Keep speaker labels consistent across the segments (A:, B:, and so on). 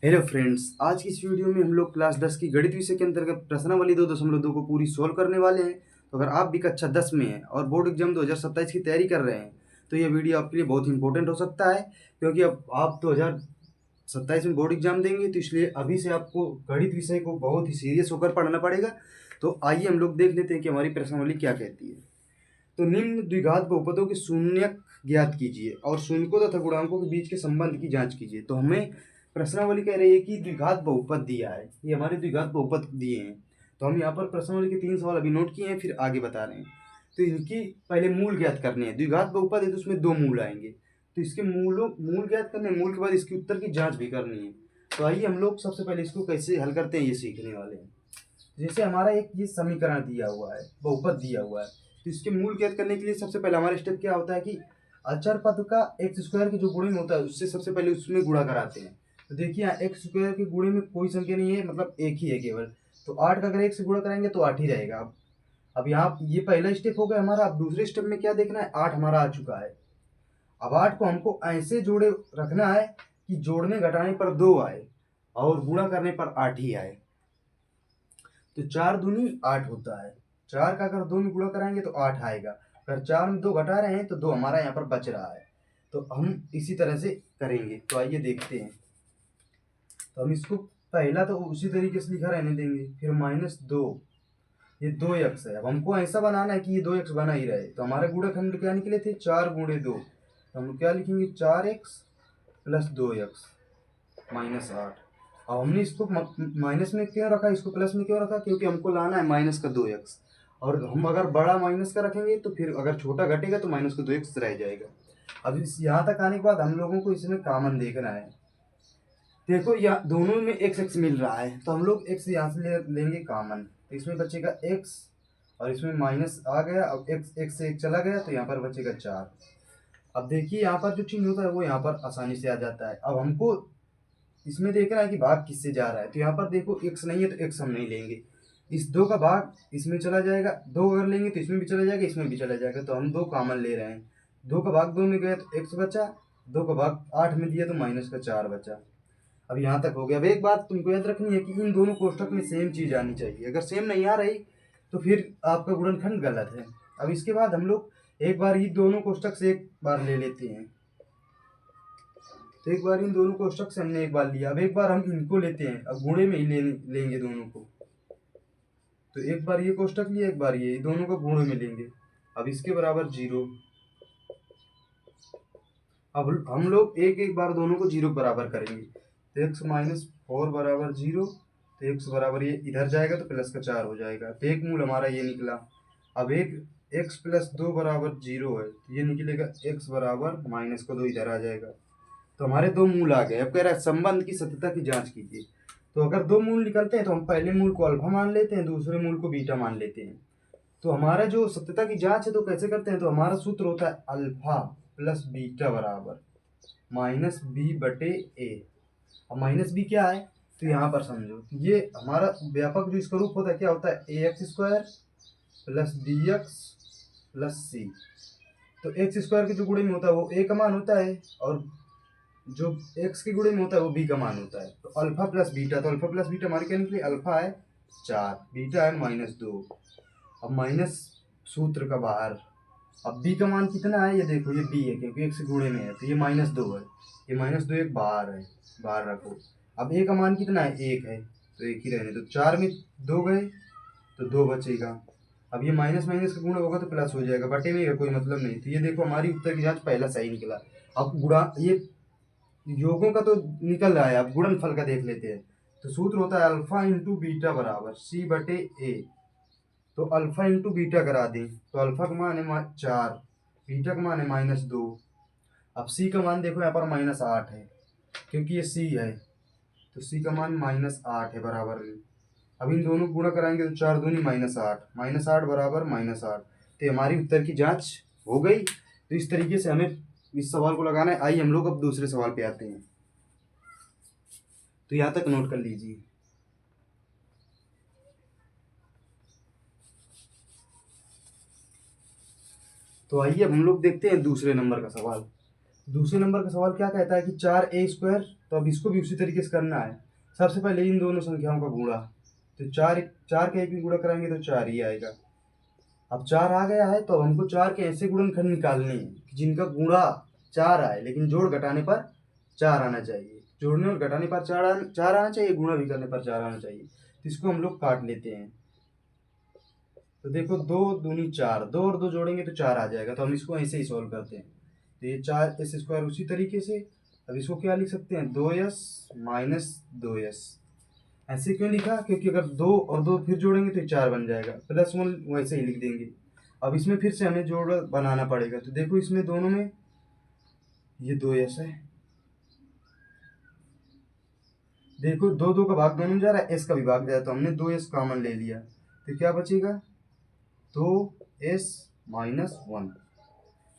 A: Hello friends, आज की इस वीडियो में हम लोग क्लास 10 की गणित विषय के अंतर्गत प्रश्नावली 2.2 को पूरी सोल्व करने वाले हैं। तो अगर आप भी कक्षा 10 में हैं और बोर्ड एग्जाम 2027 की तैयारी कर रहे हैं तो ये वीडियो आपके लिए बहुत इंपॉर्टेंट हो सकता है, क्योंकि अब आप 2027 में बोर्ड एग्जाम देंगे, तो इसलिए अभी से आपको गणित विषय को बहुत ही सीरियस होकर पढ़ना पड़ेगा। तो आइए हम लोग देख लेते हैं कि हमारी प्रश्नावली क्या कहती है। तो निम्न द्विघात बहुपदों के शून्यक ज्ञात कीजिए और शून्यकों तथा गुणांकों के बीच के संबंध की जांच कीजिए। तो हमें प्रश्नावली कह रही है कि द्विघात बहुपद दिया है, ये हमारे द्विघात बहुपद दिए हैं। तो हम यहाँ पर प्रश्नावली के 3 सवाल अभी नोट किए हैं, फिर आगे बता रहे हैं। तो इनकी पहले मूल ज्ञात करने हैं। द्विघात बहुपद है तो उसमें 2 मूल आएंगे, तो इसके मूल ज्ञात करने, मूल के बाद इसके उत्तर की जाँच भी करनी है। तो आइए हम लोग सबसे पहले इसको कैसे हल करते हैं ये सीखने वाले हैं। जैसे हमारा एक ये समीकरण दिया हुआ है, बहुपद दिया हुआ है, तो इसके मूल ज्ञात करने के लिए सबसे पहला हमारा स्टेप क्या होता है कि अचर पद का एक्स स्क्वायर की जो गुणन होता है उससे सबसे पहले उसमें गुणा कराते हैं। तो देखिए यहाँ एक्स स्क्वायर के गुणे में कोई संख्या नहीं है, मतलब एक ही है केवल। तो 8 का अगर एक से गुणा करेंगे तो 8 ही रहेगा। अब यहाँ ये पहला स्टेप हो गया हमारा। अब दूसरे स्टेप में क्या देखना है, 8 हमारा आ चुका है। अब 8 को हमको ऐसे जोड़े रखना है कि जोड़ने घटाने पर 2 आए और गुणा करने पर 8 ही आए। तो 4 दूनी 8 होता है। 4 का अगर 2 में गुणा कराएंगे तो 8 आएगा। अगर 4 में 2 घटा रहे हैं तो 2 हमारा यहाँ पर बच रहा है। तो हम इसी तरह से करेंगे। तो आइए देखते हैं। तो हम इसको पहला तो उसी तरीके से लिखा रहने देंगे, फिर -2, ये 2x है। अब हमको ऐसा बनाना है कि ये 2x बना ही रहे। तो हमारे गुणनखंड क्या निकले थे, 4 गुणे 2। तो हम क्या लिखेंगे, 4x प्लस 2x -8। अब हमने इसको माइनस में क्यों रखा, इसको प्लस में क्यों रखा, क्योंकि हमको लाना है माइनस का 2x। और हम अगर बड़ा माइनस का रखेंगे तो फिर अगर छोटा घटेगा तो माइनस का 2x रह जाएगा। अब इस यहाँ तक आने के बाद हम लोगों को इसमें कॉमन देखना है। देखो यहाँ दोनों में x x मिल रहा है, तो हम लोग x यहाँ से लेंगे कॉमन। तो इसमें बचेगा x और इसमें माइनस आ गया। अब x से एक चला गया तो यहाँ पर बचेगा 4। अब देखिए यहाँ पर जो चिन्ह होता है वो यहाँ पर आसानी से आ जाता है। अब हमको इसमें देखना है कि भाग किससे जा रहा है। तो यहाँ पर देखो x नहीं है तो x हम नहीं लेंगे। इस 2 का भाग इसमें चला जाएगा, 2 अगर लेंगे तो इसमें भी चला जाएगा, इसमें भी चला जाएगा। तो हम 2 कॉमन ले रहे हैं। 2 का भाग 2 में गया तो x बचा, 2 का भाग 8 में दिया तो -4 बचा। अब यहाँ तक हो गया। अब एक बात तुमको याद रखनी है कि इन दोनों कोष्ठक में सेम चीज़ आनी चाहिए। अगर सेम नहीं आ रही तो फिर आपका गुणनखंड गलत है। अब इसके बाद हम लोग एक बार ये दोनों कोष्ठक से एक बार ले लेते हैं। तो एक बार इन दोनों कोष्ठक से हमने एक बार लिया। अब एक बार हम इनको लेते हैं, अब गुणे में ही लेंगे दोनों को। तो एक बार ये कोष्ठक लिया, एक बार ये दोनों को गुणे में लेंगे। अब इसके बराबर 0। अब हम लोग एक एक बार दोनों को 0 बराबर करेंगे। तो x -4 बराबर 0। तो x बराबर ये इधर जाएगा तो प्लस का 4 हो जाएगा। तो एक मूल हमारा ये निकला। अब एक x प्लस 2 बराबर 0 है, तो ये निकलेगा x बराबर -2 इधर आ जाएगा। तो हमारे 2 मूल आ गए। अब कह रहा है संबंध की सत्यता की जांच कीजिए। तो अगर 2 मूल निकलते हैं तो हम पहले मूल को अल्फा मान लेते हैं, दूसरे मूल को बीटा मान लेते हैं। तो हमारा जो सत्यता की जांच है तो कैसे करते हैं, तो हमारा सूत्र होता है अल्फा प्लस बीटा बराबर -b/a। अब -b क्या है, तो यहाँ पर समझो ये हमारा व्यापक जो इसका रूप होता है क्या होता है, ax² plus bx plus c। तो एक्स स्क्वायर के जो गुणे में होता है वो a का मान होता है, और जो x के गुणे में होता है वो b का मान होता है। तो अल्फा प्लस बीटा, तो अल्फा प्लस बीटा हमारे क्या निकले, अल्फा है 4, बीटा है -2। अब माइनस सूत्र का बाहर। अब b का मान कितना है, ये देखो ये b है क्योंकि x गुणे में है, तो ये -2 है। ये -2 एक बाहर है, बाहर रखो। अब a का मान कितना है, 1 है, तो 1 ही रहने दो। 4 में 2 गए तो 2 बचेगा। अब ये माइनस माइनस का गुणा होगा तो प्लस हो जाएगा, बटे में का कोई मतलब नहीं। तो ये देखो हमारी उत्तर की जांच पहला सही निकला। अब गुणा, ये योगों का तो निकल रहा है, अब गुणनफल का देख लेते हैं। तो सूत्र होता है अल्फा इंटू बीटा बराबर c/a। तो अल्फा इंटू बीटा करा दें, तो अल्फा का मान है 4, बीटा का मान है -2। अब सी का मान देखो यहाँ पर -8 है, क्योंकि ये सी है, तो सी का मान -8 है बराबर में। अब इन दोनों को गुणा कराएंगे तो 4 दूनी -8, -8 बराबर -8। तो हमारी उत्तर की जांच हो गई। तो इस तरीके से हमें इस सवाल को लगाना है। आइए हम लोग अब दूसरे सवाल पे आते हैं। तो यहाँ तक नोट कर लीजिए। तो आइए अब हम लोग देखते हैं दूसरे नंबर का सवाल। दूसरे नंबर का सवाल क्या कहता है कि 4a², तो अब इसको भी उसी तरीके से करना है। सबसे पहले इन दोनों संख्याओं का गुणा, तो चार चार का एक भी गुणा कराएंगे तो 4 ही आएगा। अब 4 आ गया है तो हमको 4 के ऐसे गुणनखंड निकालने हैं कि जिनका गुणा 4 आए लेकिन जोड़ घटाने पर 4 आना चाहिए। जोड़ने और घटाने पर 4 आना चाहिए, गुणा भी करने पर 4 आना चाहिए। तो इसको हम लोग काट लेते हैं। तो देखो 2 दूनी 4, 2 और 2 जोड़ेंगे तो 4 आ जाएगा। तो हम इसको ऐसे ही सॉल्व करते हैं। तो ये 4s² उसी तरीके से। अब इसको क्या लिख सकते हैं, 2s माइनस 2s। ऐसे क्यों लिखा, क्योंकि अगर 2 और 2 फिर जोड़ेंगे तो 4 बन जाएगा, +1 वैसे ही लिख देंगे। अब इसमें फिर से हमें जोड़ बनाना पड़ेगा। तो देखो इसमें दोनों में ये 2s है, देखो 2 का भाग दोनों में जा रहा है, s का भी भाग जा रहा है, तो हमने 2s कॉमन ले लिया। तो क्या बचेगा, 2s माइनस 1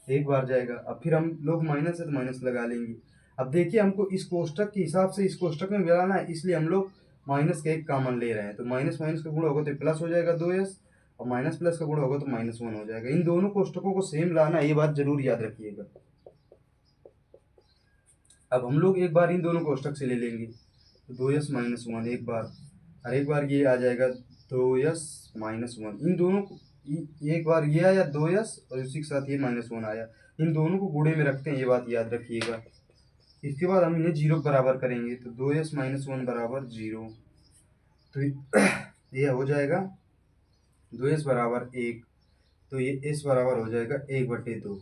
A: एक बार जाएगा। अब फिर हम लोग माइनस है तो माइनस लगा लेंगे। अब देखिए हमको इस कोष्टक के हिसाब से इस कोष्टक में मिलाना है, इसलिए हम लोग माइनस का एक कॉमन ले रहे हैं। तो माइनस माइनस का गुणा होगा तो प्लस हो जाएगा 2s, और माइनस प्लस का गुणा होगा तो -1 हो जाएगा। इन दोनों कोष्टकों को सेम लाना है, ये बात जरूर याद रखिएगा। अब हम लोग एक बार इन दोनों कोष्टक से ले लेंगे, तो 2s माइनस 1 एक बार, और एक बार ये आ जाएगा 2s माइनस 1। इन दोनों को एक बार ये आया 2s और उसी के साथ ये -1 आया। इन दोनों को गुणे में रखते हैं, ये बात याद रखिएगा। इसके बाद हम इन्हें 0 बराबर करेंगे, तो 2s माइनस 1 बराबर 0। तो ये हो जाएगा 2s बराबर 1, तो ये s बराबर हो जाएगा 1/2।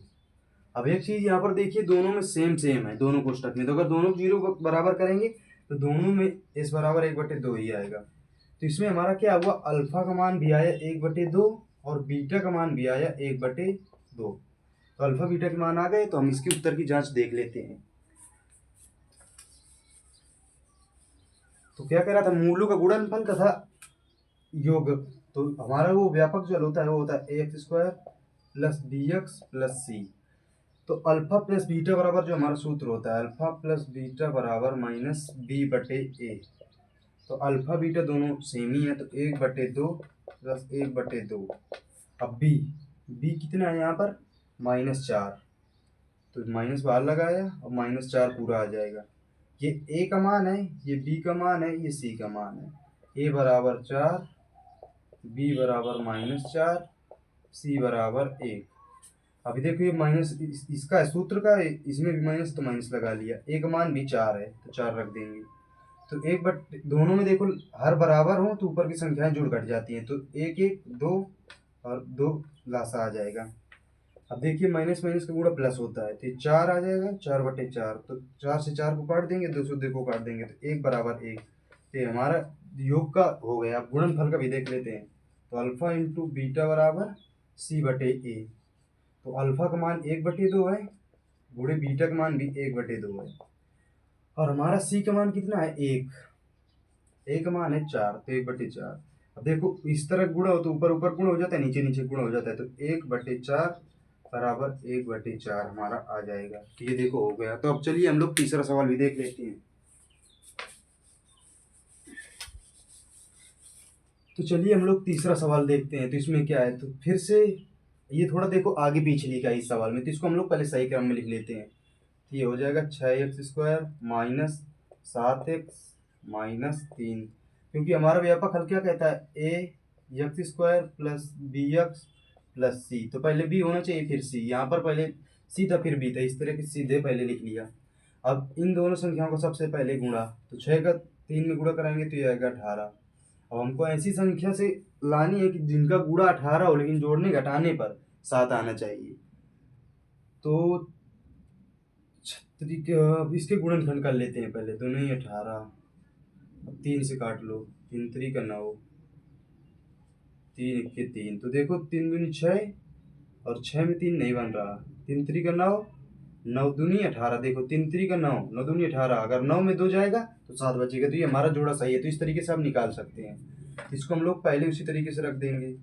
A: अब एक चीज़ यहाँ पर देखिए, दोनों में सेम सेम है, दोनों कोष्टक में। तो अगर दोनों को 0 बराबर करेंगे तो दोनों में s बराबर 1/2 ही आएगा। तो इसमें हमारा क्या हुआ, अल्फा का मान भी आया 1/2 और बीटा का मान भी आया 1/2। तो अल्फा बीटा के मान आ गए, तो हम इसके उत्तर की जांच देख लेते हैं। तो क्या कह रहा था, मूलों का गुणनफल तथा योग। तो हमारा वो व्यापक जो होता है वो होता है ax² plus bx plus c। तो अल्फा प्लस बीटा बराबर जो हमारा सूत्र होता है, अल्फा प्लस बीटा बराबर -b/a। तो अल्फा बीटा दोनों सेम ही है, तो 1/2 प्लस 1/2। अब b कितना है यहाँ पर, -4, तो माइनस बाहर लगाया और -4 पूरा आ जाएगा। ये a का मान है, ये b का मान है, ये c का मान है। a बराबर 4, b बराबर -4, c बराबर 1। अभी देखो ये माइनस इसका सूत्र का, इसमें भी माइनस, तो माइनस लगा लिया। a का मान भी 4 है तो 4 रख देंगे। तो एक बट दोनों में देखो हर बराबर हो तो ऊपर की संख्याएं जुड़ घट जाती हैं, तो 1 1 2 और 2 लासा आ जाएगा। अब देखिए माइनस माइनस का गुणा प्लस होता है, तो ये 4 आ जाएगा, 4/4। तो 4 से 4 को काट देंगे, 2 से 2 को काट देंगे, तो 1 बराबर 1। तो ये हमारा योग का हो गया। अब गुणनफल का भी देख लेते हैं। तो अल्फा इंटू बीटा बराबर c/a। तो अल्फा का मान 1/2 है, गुणे बीटा का मान भी 1/2 है, और हमारा c का मान कितना है, 1। a का मान है 4, तो 1/4। अब देखो इस तरह गुणा हो तो ऊपर ऊपर गुणा हो जाता है, नीचे नीचे गुणा हो जाता है, तो 1/4 बराबर 1/4 हमारा आ जाएगा। तो ये देखो हो गया। तो अब चलिए हम लोग तीसरा सवाल भी देख लेते हैं। तो चलिए हम लोग तीसरा सवाल देखते हैं। तो इसमें क्या है, तो फिर से ये थोड़ा देखो आगे पीछे लिखा है इस सवाल में, तो इसको हम लोग पहले सही क्रम में लिख लेते हैं। तो ये हो जाएगा 6x² माइनस 7x माइनस 3, क्योंकि हमारा व्यापक हल क्या कहता है, ax² plus bx plus c। तो पहले b होना चाहिए फिर c, यहाँ पर पहले c था फिर b था, इस तरह के सीधे पहले लिख लिया। अब इन दोनों संख्याओं को सबसे पहले गुणा, तो 6 का 3 में गुणा कराएंगे तो ये आएगा 18। अब हमको ऐसी संख्या से लानी है कि जिनका गुणा 18 हो लेकिन जोड़ने घटाने पर 7 आना चाहिए। तो अब इसके गुणनखंड कर लेते हैं पहले, दोनों ही 18। अब 3 से काट लो, 3 3 का 9, 3 1 के 3। तो देखो 3 दूनी 6 और 6 में 3 नहीं बन रहा, 3 3 का 9, 9 दूनी 18। देखो 3 3 का 9, 9 दूनी 18, अगर 9 में 2 जाएगा तो 7 बचेगा। तो ये हमारा जोड़ा सही है, तो इस तरीके से आप निकाल सकते हैं। इसको हम लोग पहले उसी तरीके से रख देंगे।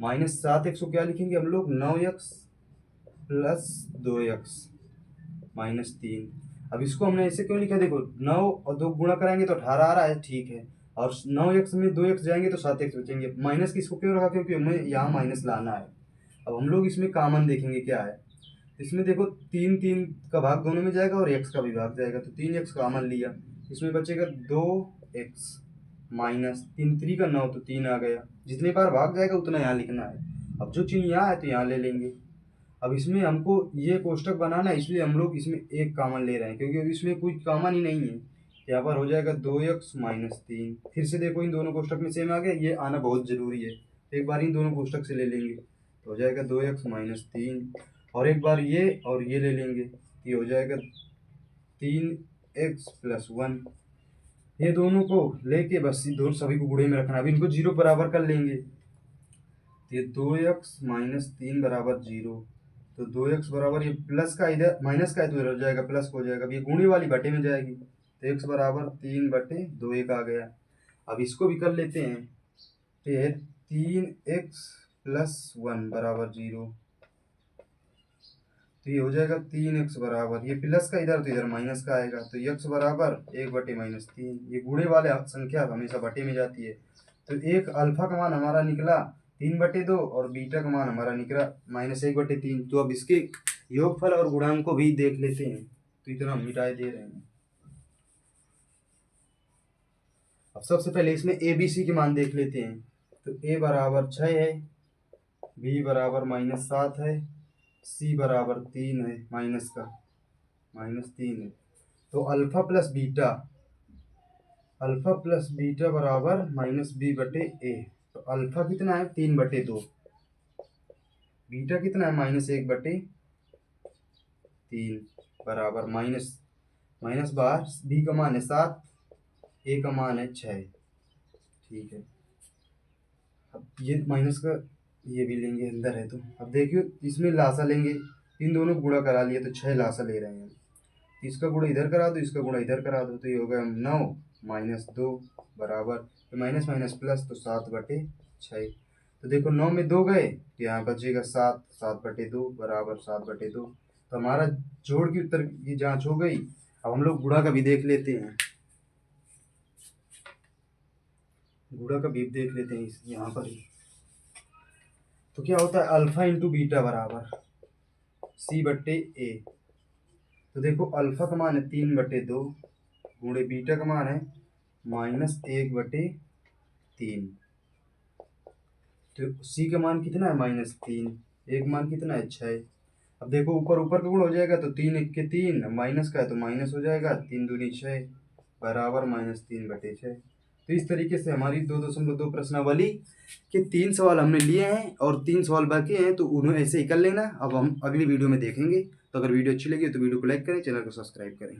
A: -7x को क्या लिखेंगे हम लोग, 9x प्लस 2x माइनस 3। अब इसको हमने ऐसे क्यों लिखा, देखो 9 और 2 गुणा कराएंगे तो 18 आ रहा है, ठीक है, और 9x में 2x जाएंगे तो 7x बचेंगे। माइनस किसको क्यों रखा, क्योंकि हमें यहाँ माइनस लाना है। अब हम लोग इसमें कॉमन देखेंगे क्या है, इसमें देखो 3 का भाग दोनों में जाएगा और x का भी भाग जाएगा, तो 3x कॉमन लिया, इसमें बचेगा 2x माइनस 3 3 का 9, तो 3 आ गया। जितने बार भाग जाएगा उतना यहाँ लिखना है। अब जो चिन्ह यहाँ है तो यहाँ ले लेंगे। अब इसमें हमको ये कोष्टक बनाना है, इसलिए हम लोग इसमें एक कॉमन ले रहे हैं, क्योंकि अब इसमें कोई कॉमन ही नहीं है। यहाँ पर हो जाएगा 2x माइनस 3। फिर से देखो इन दोनों कोष्टक में सेम आ गया, ये आना बहुत ज़रूरी है। एक बार इन दोनों कोष्टक से ले लेंगे तो हो जाएगा 2x माइनस 3, और एक बार ये और ये ले लेंगे, ये हो जाएगा 3x प्लस 1। ये दोनों को लेके बस दोनों सभी को गुणे में रखना। अभी इनको 0 बराबर कर लेंगे, ये 2x माइनस 3 बराबर 0, तो 2x बराबर ये प्लस का इधर माइनस का है तो इधर हो जाएगा प्लस हो जाएगा। अब ये गुणे वाली बटे में जाएगी, तो x बराबर 3/2 1 आ गया। अब इसको भी कर लेते हैं, तो ये 3x प्लस 1 बराबर 0, तो ये हो जाएगा 3x बराबर, ये प्लस का इधर तो इधर माइनस का आएगा, तो x बराबर 1/-3। ये गुणे वाले संख्या हमेशा बटे में जाती है। तो एक अल्फा का मान हमारा निकला 3/2 और बीटा का मान हमारा निकला -1/3। तो अब इसके योगफल और गुणांक को भी देख लेते हैं, तो इतना हम मिटाए दे रहे हैं। अब सबसे पहले इसमें ए बी सी के मान देख लेते हैं। तो a बराबर 6 है, b बराबर -7 है, c बराबर 3 है, -3 है। तो अल्फा प्लस बीटा बराबर -b/a। तो अल्फा कितना है 3/2, बीटा कितना है -1/3, बराबर माइनस बाहर, b का मान है 7, a का मान है 6। ठीक है, अब ये माइनस का ये भी लेंगे, अंदर है तो। अब देखियो इसमें लासा लेंगे, इन दोनों को गुणा करा लिए तो 6 लासा ले रहे हैं। इसका गुणा इधर करा दो, इसका गुणा इधर करा दो, तो ये हो गया 9 - 2 बराबर, तो माइनस माइनस प्लस, तो 7/6। तो देखो 9 में 2 गए तो यहाँ बचेगा 7, 7/2 बराबर 7/2। तो हमारा जोड़ की उत्तर की जांच हो गई। अब हम लोग गुणा का भी देख लेते हैं, गुणा का भी देख लेते हैं यहाँ पर ही। तो क्या होता है, अल्फा इंटू बीटा बराबर c/a। तो देखो अल्फा का मान है 3/2 गुणे बीटा का मान है -1/3। तो c का मान कितना है -3, एक मान कितना है 6। अब देखो ऊपर ऊपर का गुण हो जाएगा, तो 3 1 के 3, माइनस का है तो माइनस हो जाएगा, 3 दूनी 6 बराबर -3/6। तो इस तरीके से हमारी 2.2 प्रश्नावली के 3 सवाल हमने लिए हैं और 3 सवाल बाकी हैं, तो उन्हें ऐसे ही कर लेना। अब हम अगली वीडियो में देखेंगे। तो अगर वीडियो अच्छी लगी तो वीडियो को लाइक करें, चैनल को सब्सक्राइब करें।